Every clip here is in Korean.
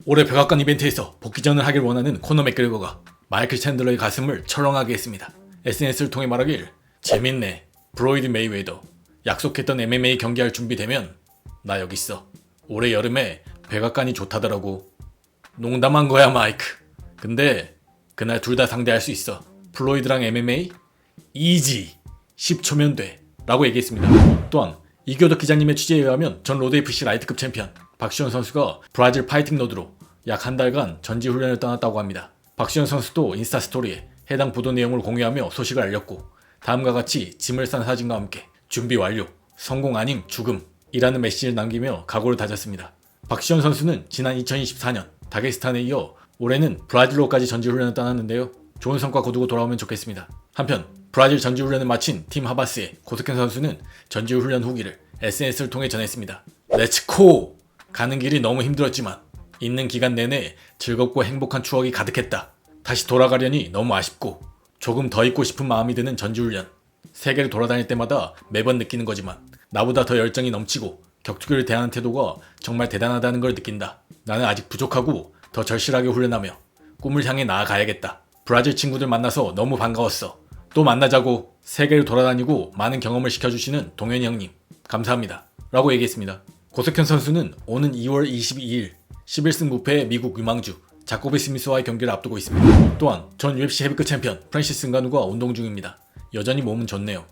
올해 백악관 이벤트에서 복귀전을 하길 원하는 코너 맥그레거가 마이클 챈들러의 가슴을 철렁하게 했습니다. SNS를 통해 말하길 재밌네. 브로이드 메이웨더. 약속했던 MMA 경기할 준비되면 나 여기 있어. 올해 여름에 백악관이 좋다더라고. 농담한 거야 마이크. 근데 그날 둘 다 상대할 수 있어. 플로이드랑 MMA? 이지. 10초면 돼. 라고 얘기했습니다. 또한 이교덕 기자님의 취재에 의하면 전 로드FC 라이트급 챔피언 박시현 선수가 브라질 파이팅 로드로 약 한 달간 전지훈련을 떠났다고 합니다. 박시현 선수도 인스타 스토리에 해당 보도 내용을 공유하며 소식을 알렸고 다음과 같이 짐을 싼 사진과 함께 준비 완료, 성공 아님 죽음 이라는 메시지를 남기며 각오를 다졌습니다. 박시현 선수는 지난 2024년 다게스탄에 이어 올해는 브라질로까지 전지훈련을 떠났는데요. 좋은 성과 거두고 돌아오면 좋겠습니다. 한편 브라질 전지훈련을 마친 팀 하바스의 고석현 선수는 전지훈련 후기를 SNS를 통해 전했습니다. 렛츠고! 가는 길이 너무 힘들었지만 있는 기간 내내 즐겁고 행복한 추억이 가득했다. 다시 돌아가려니 너무 아쉽고 조금 더 있고 싶은 마음이 드는 전지훈련. 세계를 돌아다닐 때마다 매번 느끼는 거지만 나보다 더 열정이 넘치고 격투기를 대하는 태도가 정말 대단하다는 걸 느낀다. 나는 아직 부족하고 더 절실하게 훈련하며 꿈을 향해 나아가야겠다. 브라질 친구들 만나서 너무 반가웠어. 또 만나자고. 세계를 돌아다니고 많은 경험을 시켜주시는 동현이 형님 감사합니다. 라고 얘기했습니다. 고석현 선수는 오는 2월 22일 11승 무패의 미국 유망주 자코비 스미스와의 경기를 앞두고 있습니다. 또한 전 UFC 헤비급 챔피언 프랜시스 응가누가 운동 중입니다. 여전히 몸은 좋네요.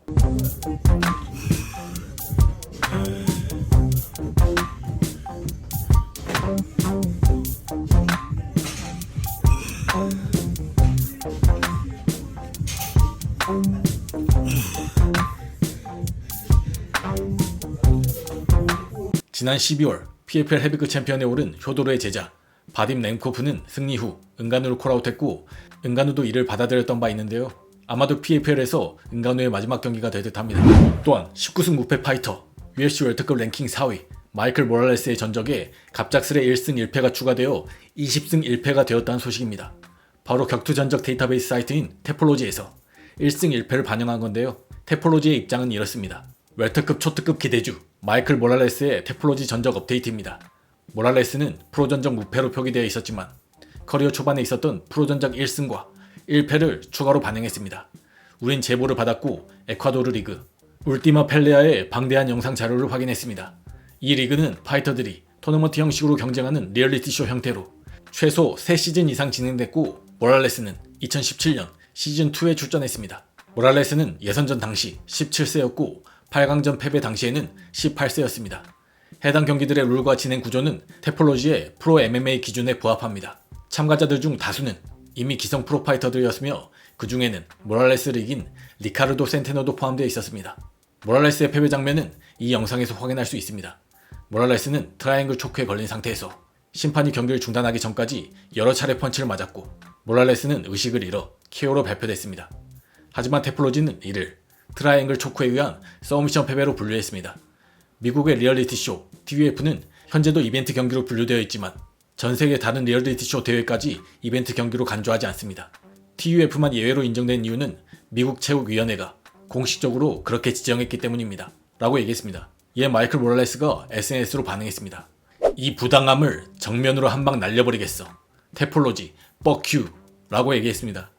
지난 12월 PFL 헤비급 챔피언에 오른 효도르의 제자 바딤 렘코프는 승리 후 응가누를 콜아웃했고 응가누도 이를 받아들였던 바 있는데요. 아마도 PFL에서 응가누의 마지막 경기가 될 듯합니다. 또한 19승 무패 파이터 UFC 월드컵 랭킹 4위 마이클 모랄레스의 전적에 갑작스레 1승 1패가 추가되어 20승 1패가 되었다는 소식입니다. 바로 격투 전적 데이터베이스 사이트인 테폴로지에서 1승 1패를 반영한 건데요. 테폴로지의 입장은 이렇습니다. 웰터급 초특급 기대주 마이클 모랄레스의 테폴로지 전적 업데이트입니다. 모랄레스는 프로 전적 무패로 표기되어 있었지만 커리어 초반에 있었던 프로 전적 1승과 1패를 추가로 반영했습니다. 우린 제보를 받았고 에콰도르 리그 울티마 펠레아의 방대한 영상 자료를 확인했습니다. 이 리그는 파이터들이 토너먼트 형식으로 경쟁하는 리얼리티쇼 형태로 최소 3시즌 이상 진행됐고 모랄레스는 2017년 시즌2에 출전했습니다. 모랄레스는 예선전 당시 17세였고 8강전 패배 당시에는 18세였습니다. 해당 경기들의 룰과 진행 구조는 테폴로지의 프로 MMA 기준에 부합합니다. 참가자들 중 다수는 이미 기성 프로파이터들이었으며 그 중에는 모랄레스를 이긴 리카르도 센테노도 포함되어 있었습니다. 모랄레스의 패배 장면은 이 영상에서 확인할 수 있습니다. 모랄레스는 트라이앵글 초크에 걸린 상태에서 심판이 경기를 중단하기 전까지 여러 차례 펀치를 맞았고 모랄레스는 의식을 잃어 KO로 발표됐습니다. 하지만 테폴로지는 이를 트라이앵글 초크에 의한 서브미션 패배로 분류했습니다. 미국의 리얼리티쇼 TUF는 현재도 이벤트 경기로 분류되어 있지만 전 세계 다른 리얼리티쇼 대회까지 이벤트 경기로 간주하지 않습니다. TUF만 예외로 인정된 이유는 미국 체육위원회가 공식적으로 그렇게 지정했기 때문입니다. 라고 얘기했습니다. 이에 마이클 모랄레스가 SNS로 반응했습니다. 이 부당함을 정면으로 한 방 날려버리겠어. 테폴로지, fuck you 라고 얘기했습니다.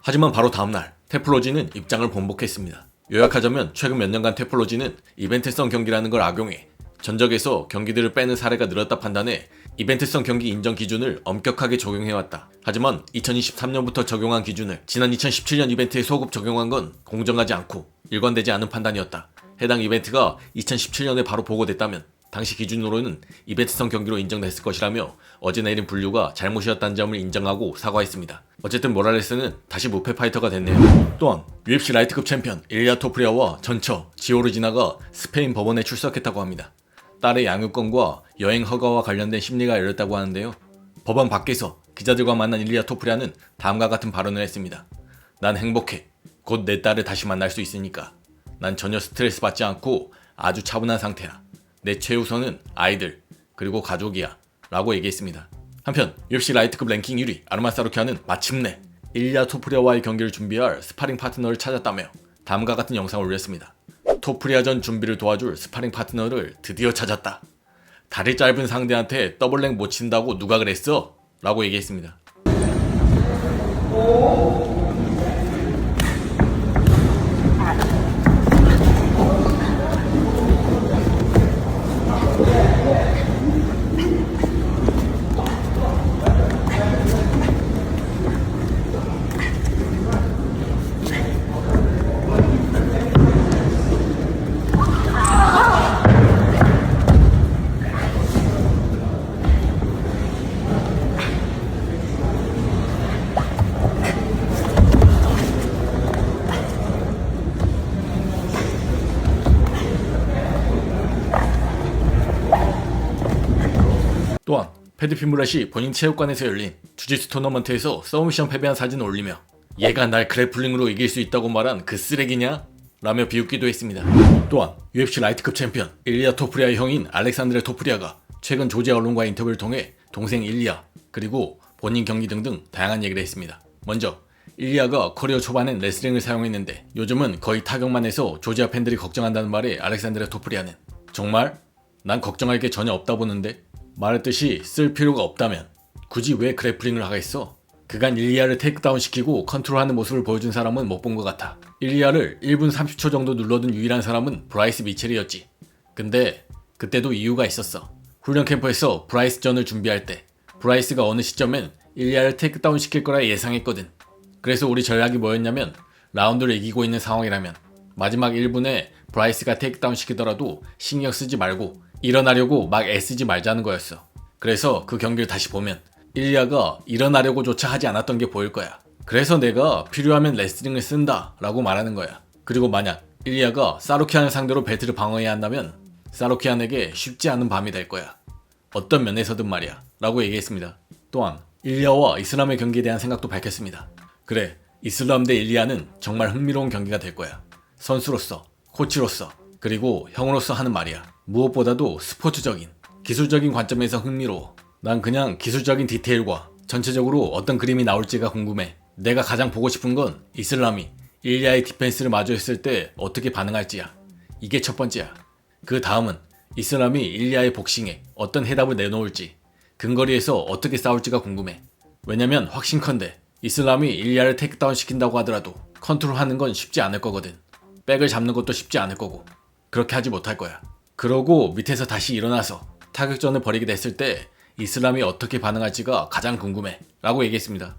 하지만 바로 다음날 테폴로지는 입장을 번복했습니다. 요약하자면 최근 몇 년간 테폴로지는 이벤트성 경기라는 걸 악용해 전적에서 경기들을 빼는 사례가 늘었다 판단해 이벤트성 경기 인정 기준을 엄격하게 적용해왔다. 하지만 2023년부터 적용한 기준을 지난 2017년 이벤트에 소급 적용한 건 공정하지 않고 일관되지 않은 판단이었다. 해당 이벤트가 2017년에 바로 보고됐다면 당시 기준으로는 이벤트성 경기로 인정됐을 것이라며 어제 내린 분류가 잘못이었다는 점을 인정하고 사과했습니다. 어쨌든 모랄레스는 다시 무패 파이터가 됐네요. 또한 UFC 라이트급 챔피언 일리아 토프리아와 전처 지오르지나가 스페인 법원에 출석했다고 합니다. 딸의 양육권과 여행 허가와 관련된 심리가 열렸다고 하는데요. 법원 밖에서 기자들과 만난 일리아 토프리아는 다음과 같은 발언을 했습니다. 난 행복해. 곧 내 딸을 다시 만날 수 있으니까. 난 전혀 스트레스 받지 않고 아주 차분한 상태야. 내 최우선은 아이들 그리고 가족이야 라고 얘기했습니다. 한편 UFC 라이트급 랭킹 1위 아르마사루키아는 마침내 일리아 토프리아와의 경기를 준비할 스파링 파트너를 찾았다며 다음과 같은 영상을 올렸습니다. 토프리아전 준비를 도와줄 스파링 파트너를 드디어 찾았다. 다리 짧은 상대한테 더블렉 못 친다고 누가 그랬어? 라고 얘기했습니다. 또한 패드 핀블렛이 본인 체육관에서 열린 주짓수 토너먼트에서 서브미션 패배한 사진을 올리며 얘가 날 그래플링으로 이길 수 있다고 말한 그 쓰레기냐? 라며 비웃기도 했습니다. 또한 UFC 라이트급 챔피언 일리아 토프리아의 형인 알렉산드레 토프리아가 최근 조지 언론과의 인터뷰를 통해 동생 일리아 그리고 본인 경기 등등 다양한 얘기를 했습니다. 먼저 일리아가 커리어 초반엔 레슬링을 사용했는데 요즘은 거의 타격만 해서 조지아 팬들이 걱정한다는 말에 알렉산드레 토프리아는 정말? 난 걱정할 게 전혀 없다 보는데? 말했듯이 쓸 필요가 없다면 굳이 왜 그래플링을 하겠어? 그간 일리아를 테이크다운 시키고 컨트롤하는 모습을 보여준 사람은 못 본 것 같아. 일리아를 1분 30초 정도 눌러둔 유일한 사람은 브라이스 미첼이었지. 근데 그때도 이유가 있었어. 훈련 캠프에서 브라이스 전을 준비할 때 브라이스가 어느 시점엔 일리아를 테이크다운 시킬 거라 예상했거든. 그래서 우리 전략이 뭐였냐면 라운드를 이기고 있는 상황이라면 마지막 1분에 브라이스가 테이크다운 시키더라도 신경 쓰지 말고 일어나려고 막 애쓰지 말자는 거였어. 그래서 그 경기를 다시 보면 일리아가 일어나려고조차 하지 않았던 게 보일 거야. 그래서 내가 필요하면 레슬링을 쓴다 라고 말하는 거야. 그리고 만약 일리아가 사루키안을 상대로 벨트를 방어해야 한다면 사루키안에게 쉽지 않은 밤이 될 거야. 어떤 면에서든 말이야 라고 얘기했습니다. 또한 일리아와 이슬람의 경기에 대한 생각도 밝혔습니다. 그래, 이슬람 대 일리아는 정말 흥미로운 경기가 될 거야. 선수로서, 코치로서, 그리고 형으로서 하는 말이야. 무엇보다도 스포츠적인, 기술적인 관점에서 흥미로워. 난 그냥 기술적인 디테일과 전체적으로 어떤 그림이 나올지가 궁금해. 내가 가장 보고 싶은 건 이슬람이 일리아의 디펜스를 마주했을 때 어떻게 반응할지야. 이게 첫 번째야. 그 다음은 이슬람이 일리아의 복싱에 어떤 해답을 내놓을지, 근거리에서 어떻게 싸울지가 궁금해. 왜냐면 확신컨대 이슬람이 일리아를 테이크다운 시킨다고 하더라도 컨트롤하는 건 쉽지 않을 거거든. 백을 잡는 것도 쉽지 않을 거고 그렇게 하지 못할 거야. 그러고 밑에서 다시 일어나서 타격전을 벌이게 됐을 때 이슬람이 어떻게 반응할지가 가장 궁금해 라고 얘기했습니다.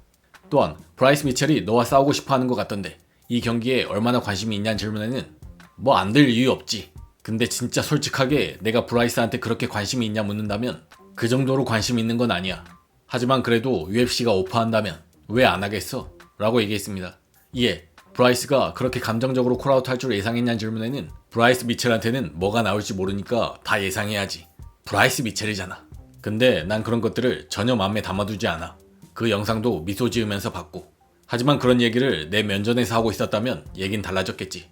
또한 브라이스 미첼이 너와 싸우고 싶어하는 것 같던데 이 경기에 얼마나 관심이 있냐는 질문에는 뭐 안 될 이유 없지. 근데 진짜 솔직하게 내가 브라이스한테 그렇게 관심이 있냐 묻는다면 그 정도로 관심 있는 건 아니야. 하지만 그래도 UFC가 오퍼한다면 왜 안 하겠어? 라고 얘기했습니다. 이에 브라이스가 그렇게 감정적으로 콜아웃 할 줄 예상했냐는 질문에는 브라이스 미첼한테는 뭐가 나올지 모르니까 다 예상해야지. 브라이스 미첼이잖아. 근데 난 그런 것들을 전혀 마음에 담아두지 않아. 그 영상도 미소 지으면서 봤고. 하지만 그런 얘기를 내 면전에서 하고 있었다면 얘긴 달라졌겠지.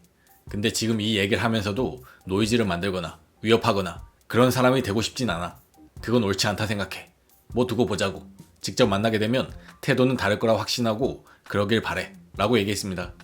근데 지금 이 얘기를 하면서도 노이즈를 만들거나 위협하거나 그런 사람이 되고 싶진 않아. 그건 옳지 않다 생각해. 뭐 두고 보자고. 직접 만나게 되면 태도는 다를 거라 확신하고 그러길 바래 라고 얘기했습니다.